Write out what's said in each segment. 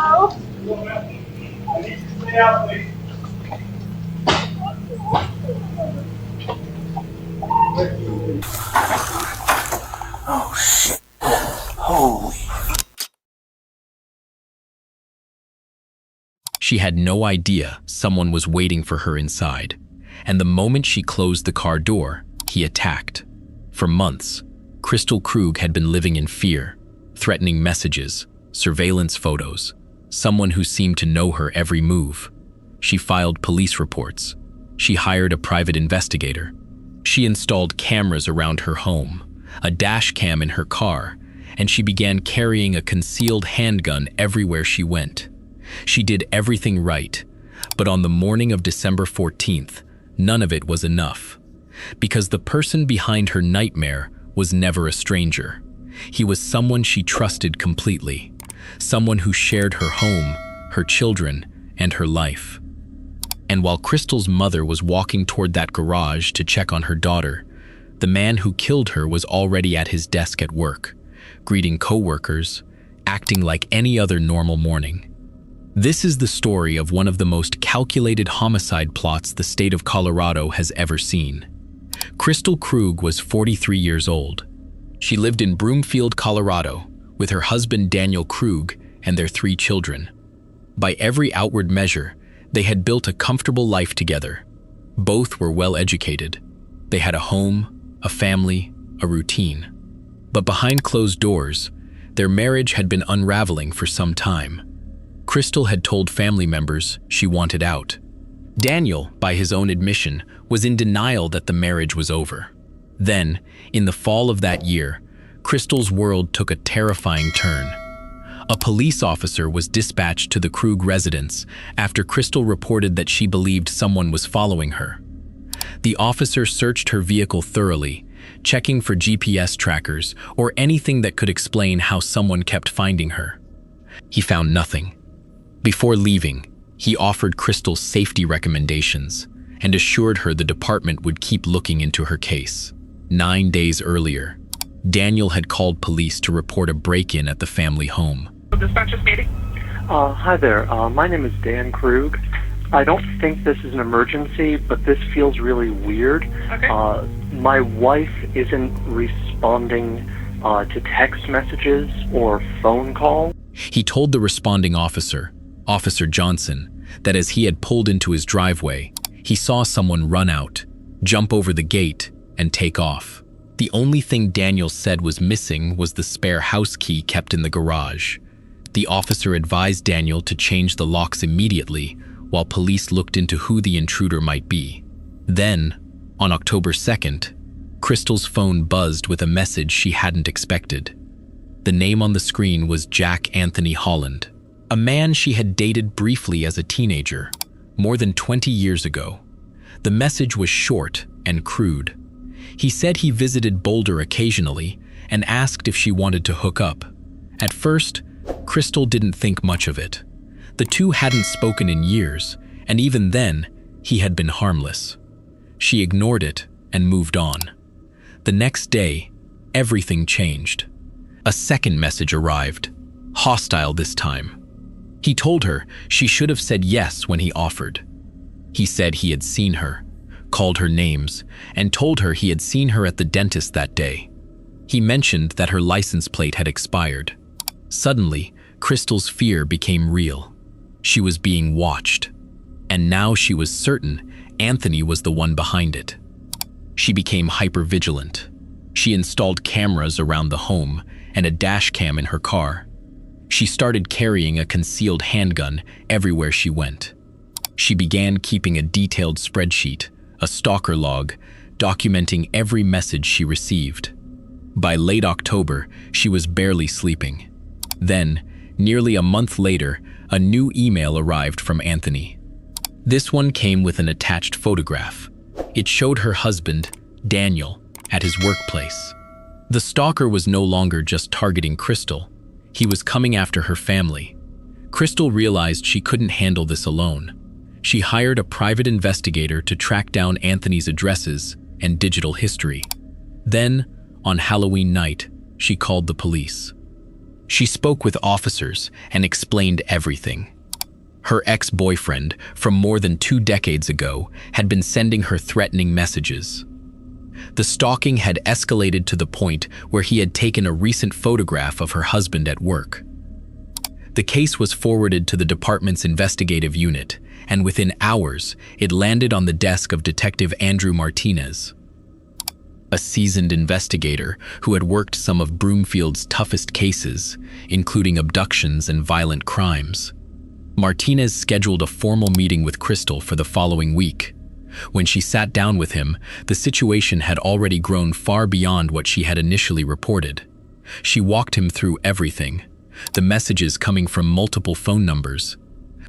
Oh shit. Holy. She had no idea someone was waiting for her inside, and the moment she closed the car door, he attacked. For months, Crystal Krug had been living in fear, threatening messages, surveillance photos, someone who seemed to know her every move. She filed police reports. She hired a private investigator. She installed cameras around her home, a dash cam in her car, and she began carrying a concealed handgun everywhere she went. She did everything right, but on the morning of December 14th, none of it was enough. Because the person behind her nightmare was never a stranger. He was someone she trusted completely, someone who shared her home, her children, and her life. And while Crystal's mother was walking toward that garage to check on her daughter, the man who killed her was already at his desk at work, greeting coworkers, acting like any other normal morning. This is the story of one of the most calculated homicide plots the state of Colorado has ever seen. Crystal Krug was 43 years old. She lived in Broomfield, Colorado, with her husband Daniel Krug and their 3 children. By every outward measure, they had built a comfortable life together. Both were well educated. They had a home, a family, a routine. But behind closed doors, their marriage had been unraveling for some time. Crystal had told family members she wanted out. Daniel, by his own admission, was in denial that the marriage was over. Then, in the fall of that year, Crystal's world took a terrifying turn. A police officer was dispatched to the Krug residence after Crystal reported that she believed someone was following her. The officer searched her vehicle thoroughly, checking for GPS trackers or anything that could explain how someone kept finding her. He found nothing. Before leaving, he offered Crystal safety recommendations and assured her the department would keep looking into her case. 9 days earlier, Daniel had called police to report a break-in at the family home. Dispatcher speaking. Hi there. My name is Dan Krug. I don't think this is an emergency, but this feels really weird. Okay. My wife isn't responding to text messages or phone calls. He told the responding officer, Officer Johnson, that as he had pulled into his driveway, he saw someone run out, jump over the gate, and take off. The only thing Daniel said was missing was the spare house key kept in the garage. The officer advised Daniel to change the locks immediately while police looked into who the intruder might be. Then, on October 2nd, Crystal's phone buzzed with a message she hadn't expected. The name on the screen was Jack Anthony Holland, a man she had dated briefly as a teenager, more than 20 years ago. The message was short and crude. He said he visited Boulder occasionally and asked if she wanted to hook up. At first, Crystal didn't think much of it. The two hadn't spoken in years, and even then, he had been harmless. She ignored it and moved on. The next day, everything changed. A second message arrived, hostile this time. He told her she should have said yes when he offered. He said he had seen her, called her names, and told her he had seen her at the dentist that day. He mentioned that her license plate had expired. Suddenly, Crystal's fear became real. She was being watched, and now she was certain Anthony was the one behind it. She became hypervigilant. She installed cameras around the home and a dash cam in her car. She started carrying a concealed handgun everywhere she went. She began keeping a detailed spreadsheet, a stalker log, documenting every message she received. By late October, she was barely sleeping. Then, nearly a month later, a new email arrived from Anthony. This one came with an attached photograph. It showed her husband, Daniel, at his workplace. The stalker was no longer just targeting Crystal. He was coming after her family. Crystal realized she couldn't handle this alone. She hired a private investigator to track down Anthony's addresses and digital history. Then, on Halloween night, she called the police. She spoke with officers and explained everything. Her ex-boyfriend, from more than 2 decades ago, had been sending her threatening messages. The stalking had escalated to the point where he had taken a recent photograph of her husband at work. The case was forwarded to the department's investigative unit, and within hours, it landed on the desk of Detective Andrew Martinez, a seasoned investigator who had worked some of Broomfield's toughest cases, including abductions and violent crimes. Martinez scheduled a formal meeting with Crystal for the following week. When she sat down with him, the situation had already grown far beyond what she had initially reported. She walked him through everything: the messages coming from multiple phone numbers,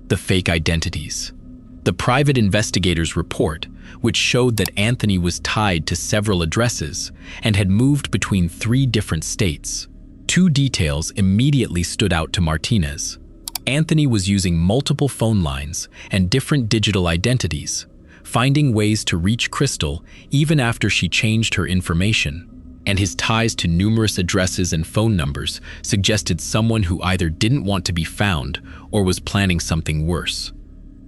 the fake identities, the private investigator's report, which showed that Anthony was tied to several addresses and had moved between 3 different states. 2 details immediately stood out to Martinez. Anthony was using multiple phone lines and different digital identities, finding ways to reach Crystal even after she changed her information. And his ties to numerous addresses and phone numbers suggested someone who either didn't want to be found or was planning something worse.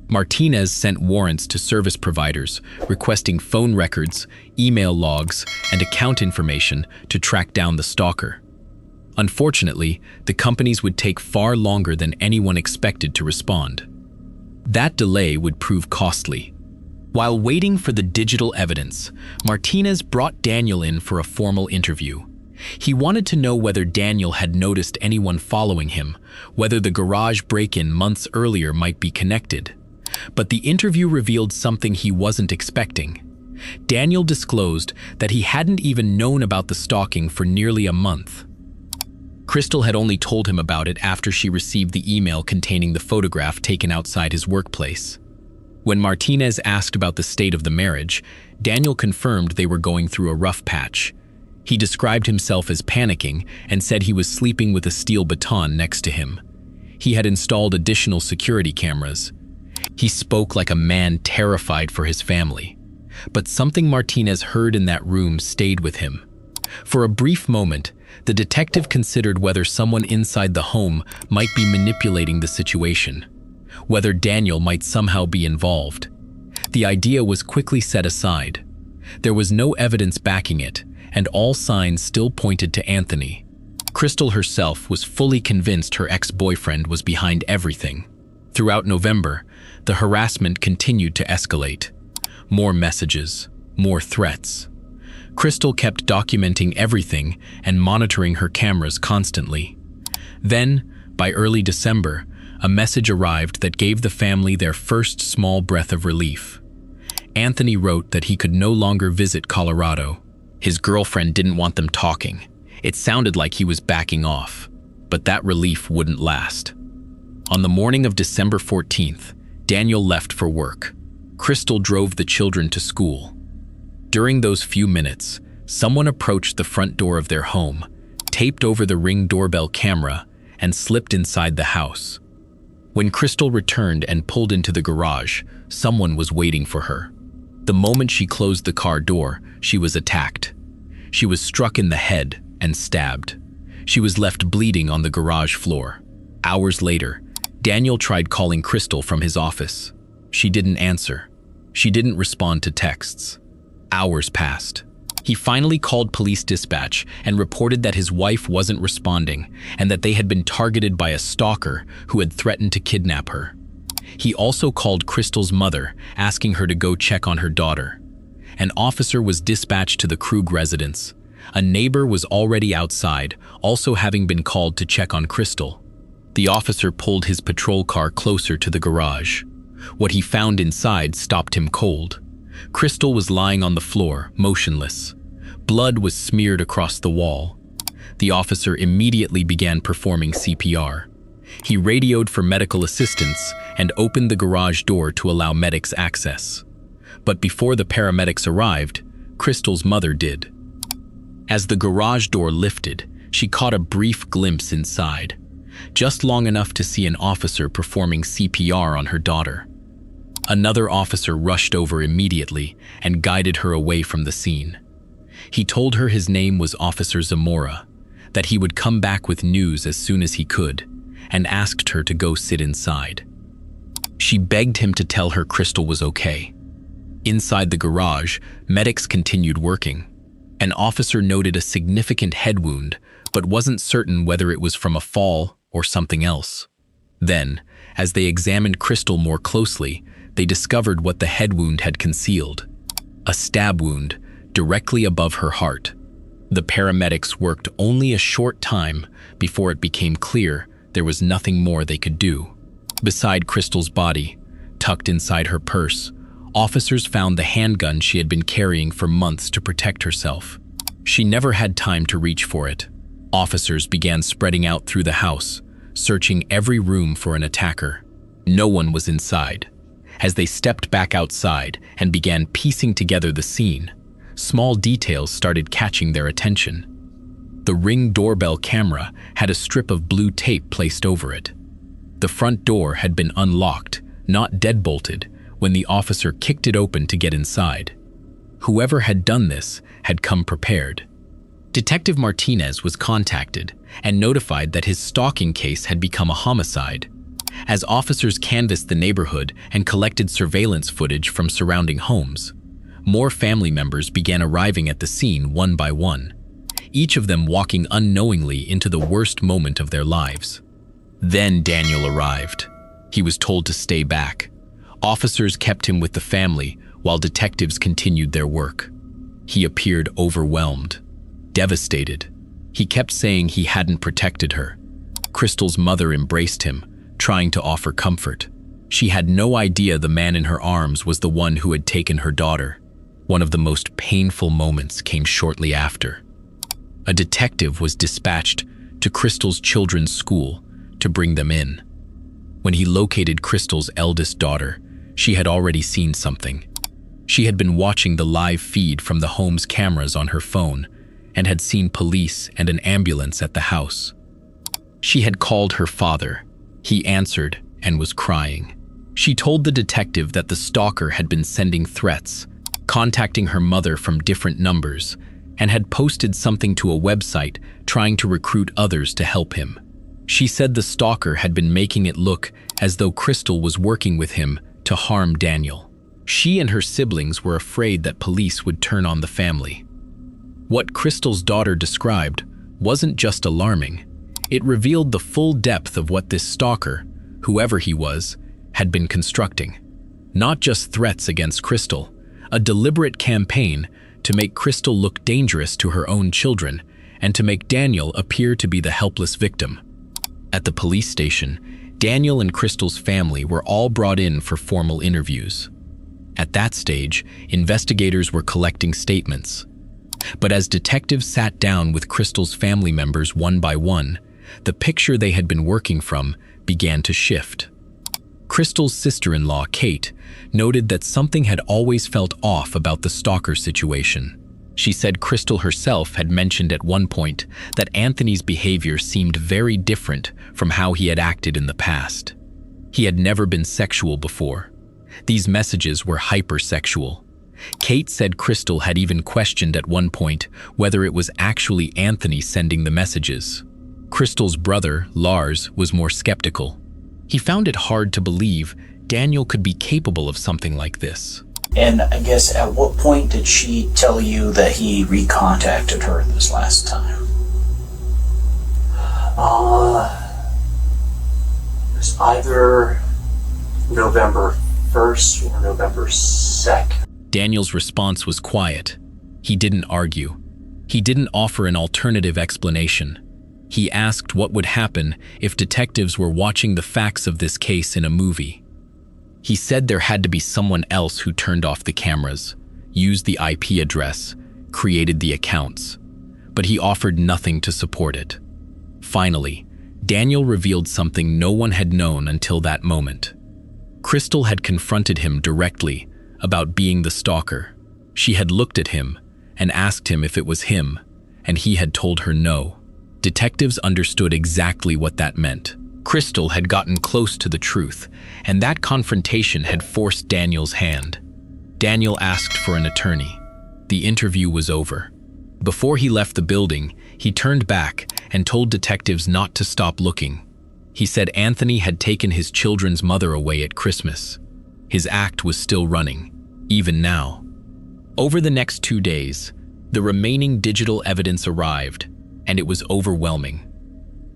Martinez sent warrants to service providers requesting phone records, email logs, and account information to track down the stalker. Unfortunately, the companies would take far longer than anyone expected to respond. That delay would prove costly. While waiting for the digital evidence, Martinez brought Daniel in for a formal interview. He wanted to know whether Daniel had noticed anyone following him, whether the garage break-in months earlier might be connected. But the interview revealed something he wasn't expecting. Daniel disclosed that he hadn't even known about the stalking for nearly a month. Crystal had only told him about it after she received the email containing the photograph taken outside his workplace. When Martinez asked about the state of the marriage, Daniel confirmed they were going through a rough patch. He described himself as panicking and said he was sleeping with a steel baton next to him. He had installed additional security cameras. He spoke like a man terrified for his family. But something Martinez heard in that room stayed with him. For a brief moment, the detective considered whether someone inside the home might be manipulating the situation, whether Daniel might somehow be involved. The idea was quickly set aside. There was no evidence backing it, and all signs still pointed to Anthony. Crystal herself was fully convinced her ex-boyfriend was behind everything. Throughout November, the harassment continued to escalate. More messages, more threats. Crystal kept documenting everything and monitoring her cameras constantly. Then, by early December, a message arrived that gave the family their first small breath of relief. Anthony wrote that he could no longer visit Colorado. His girlfriend didn't want them talking. It sounded like he was backing off, but that relief wouldn't last. On the morning of December 14th, Daniel left for work. Crystal drove the children to school. During those few minutes, someone approached the front door of their home, taped over the Ring doorbell camera, and slipped inside the house. When Crystal returned and pulled into the garage, someone was waiting for her. The moment she closed the car door, she was attacked. She was struck in the head and stabbed. She was left bleeding on the garage floor. Hours later, Daniel tried calling Crystal from his office. She didn't answer. She didn't respond to texts. Hours passed. He finally called police dispatch and reported that his wife wasn't responding and that they had been targeted by a stalker who had threatened to kidnap her. He also called Crystal's mother, asking her to go check on her daughter. An officer was dispatched to the Krug residence. A neighbor was already outside, also having been called to check on Crystal. The officer pulled his patrol car closer to the garage. What he found inside stopped him cold. Crystal was lying on the floor, motionless. Blood was smeared across the wall. The officer immediately began performing CPR. He radioed for medical assistance and opened the garage door to allow medics access. But before the paramedics arrived, Crystal's mother did. As the garage door lifted, she caught a brief glimpse inside, just long enough to see an officer performing CPR on her daughter. Another officer rushed over immediately and guided her away from the scene. He told her his name was Officer Zamora, that he would come back with news as soon as he could, and asked her to go sit inside. She begged him to tell her Crystal was okay. Inside the garage, medics continued working. An officer noted a significant head wound, but wasn't certain whether it was from a fall or something else. Then, as they examined Crystal more closely, they discovered what the head wound had concealed: a stab wound directly above her heart. The paramedics worked only a short time before it became clear there was nothing more they could do. Beside Crystal's body, tucked inside her purse, officers found the handgun she had been carrying for months to protect herself. She never had time to reach for it. Officers began spreading out through the house, searching every room for an attacker. No one was inside. As they stepped back outside and began piecing together the scene, small details started catching their attention. The Ring doorbell camera had a strip of blue tape placed over it. The front door had been unlocked, not deadbolted, when the officer kicked it open to get inside. Whoever had done this had come prepared. Detective Martinez was contacted and notified that his stalking case had become a homicide. As officers canvassed the neighborhood and collected surveillance footage from surrounding homes, more family members began arriving at the scene one by one, each of them walking unknowingly into the worst moment of their lives. Then Daniel arrived. He was told to stay back. Officers kept him with the family while detectives continued their work. He appeared overwhelmed, devastated. He kept saying he hadn't protected her. Crystal's mother embraced him, trying to offer comfort. She had no idea the man in her arms was the one who had taken her daughter. One of the most painful moments came shortly after. A detective was dispatched to Crystal's children's school to bring them in. When he located Crystal's eldest daughter, she had already seen something. She had been watching the live feed from the home's cameras on her phone and had seen police and an ambulance at the house. She had called her father. He answered and was crying. She told the detective that the stalker had been sending threats, contacting her mother from different numbers, and had posted something to a website trying to recruit others to help him. She said the stalker had been making it look as though Crystal was working with him to harm Daniel. She and her siblings were afraid that police would turn on the family. What Crystal's daughter described wasn't just alarming. It revealed the full depth of what this stalker, whoever he was, had been constructing. Not just threats against Crystal, a deliberate campaign to make Crystal look dangerous to her own children and to make Daniel appear to be the helpless victim. At the police station, Daniel and Crystal's family were all brought in for formal interviews. At that stage, investigators were collecting statements. But as detectives sat down with Crystal's family members one by one, the picture they had been working from began to shift. Crystal's sister-in-law, Kate, noted that something had always felt off about the stalker situation. She said Crystal herself had mentioned at one point that Anthony's behavior seemed very different from how he had acted in the past. He had never been sexual before. These messages were hypersexual. Kate said Crystal had even questioned at one point whether it was actually Anthony sending the messages. Crystal's brother, Lars, was more skeptical. He found it hard to believe Daniel could be capable of something like this. And I guess at what point did she tell you that he recontacted her this last time? It was either November 1st or November 2nd. Daniel's response was quiet. He didn't argue. He didn't offer an alternative explanation. He asked what would happen if detectives were watching the facts of this case in a movie. He said there had to be someone else who turned off the cameras, used the IP address, created the accounts, but he offered nothing to support it. Finally, Daniel revealed something no one had known until that moment. Crystal had confronted him directly about being the stalker. She had looked at him and asked him if it was him, and he had told her no. Detectives understood exactly what that meant. Crystal had gotten close to the truth, and that confrontation had forced Daniel's hand. Daniel asked for an attorney. The interview was over. Before he left the building, he turned back and told detectives not to stop looking. He said Anthony had taken his children's mother away at Christmas. His act was still running, even now. Over the next 2 days, the remaining digital evidence arrived, and it was overwhelming.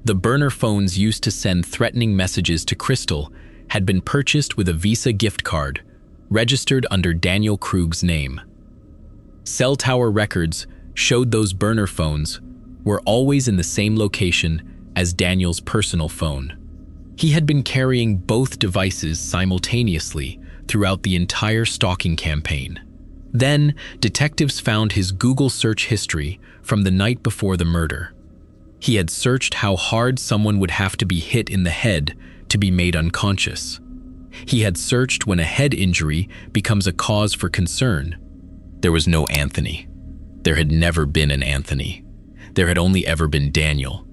The burner phones used to send threatening messages to Crystal had been purchased with a Visa gift card, registered under Daniel Krug's name. Cell tower records showed those burner phones were always in the same location as Daniel's personal phone. He had been carrying both devices simultaneously throughout the entire stalking campaign. Then, detectives found his Google search history from the night before the murder. He had searched how hard someone would have to be hit in the head to be made unconscious. He had searched when a head injury becomes a cause for concern. There was no Anthony. There had never been an Anthony. There had only ever been Daniel.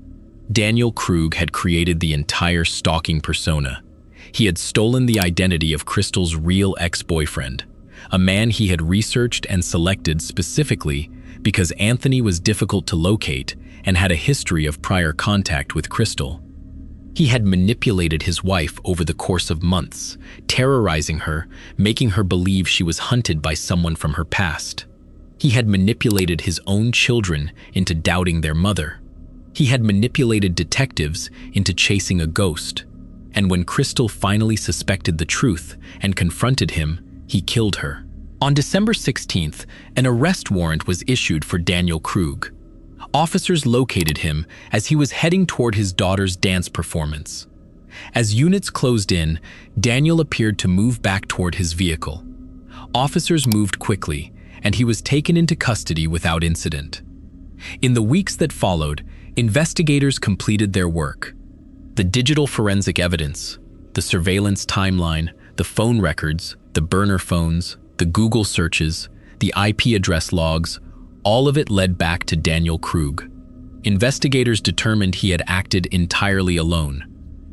Daniel Krug had created the entire stalking persona. He had stolen the identity of Crystal's real ex-boyfriend, a man he had researched and selected specifically because Anthony was difficult to locate and had a history of prior contact with Crystal. He had manipulated his wife over the course of months, terrorizing her, making her believe she was hunted by someone from her past. He had manipulated his own children into doubting their mother. He had manipulated detectives into chasing a ghost. And when Crystal finally suspected the truth and confronted him, he killed her. On December 16th, an arrest warrant was issued for Daniel Krug. Officers located him as he was heading toward his daughter's dance performance. As units closed in, Daniel appeared to move back toward his vehicle. Officers moved quickly, and he was taken into custody without incident. In the weeks that followed, investigators completed their work. The digital forensic evidence, the surveillance timeline, the phone records, the burner phones, the Google searches, the IP address logs, all of it led back to Daniel Krug. Investigators determined he had acted entirely alone.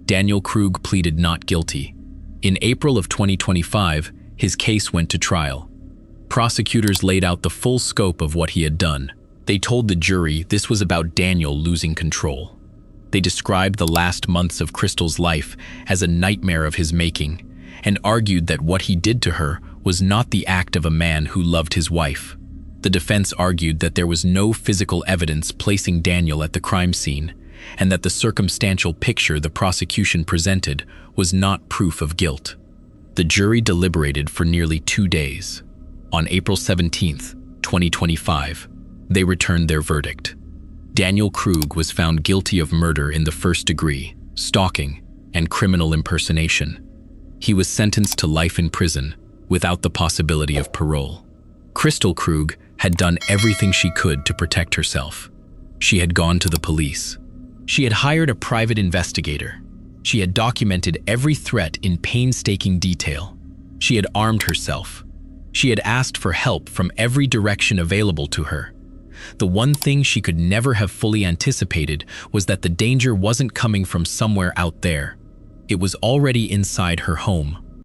Daniel Krug pleaded not guilty. In April of 2025, his case went to trial. Prosecutors laid out the full scope of what he had done. They told the jury this was about Daniel losing control. They described the last months of Crystal's life as a nightmare of his making, and argued that what he did to her was not the act of a man who loved his wife. The defense argued that there was no physical evidence placing Daniel at the crime scene, and that the circumstantial picture the prosecution presented was not proof of guilt. The jury deliberated for nearly 2 days. On April 17th, 2025, they returned their verdict. Daniel Krug was found guilty of murder in the first degree, stalking, and criminal impersonation. He was sentenced to life in prison without the possibility of parole. Crystal Krug had done everything she could to protect herself. She had gone to the police. She had hired a private investigator. She had documented every threat in painstaking detail. She had armed herself. She had asked for help from every direction available to her. The one thing she could never have fully anticipated was that the danger wasn't coming from somewhere out there. It was already inside her home.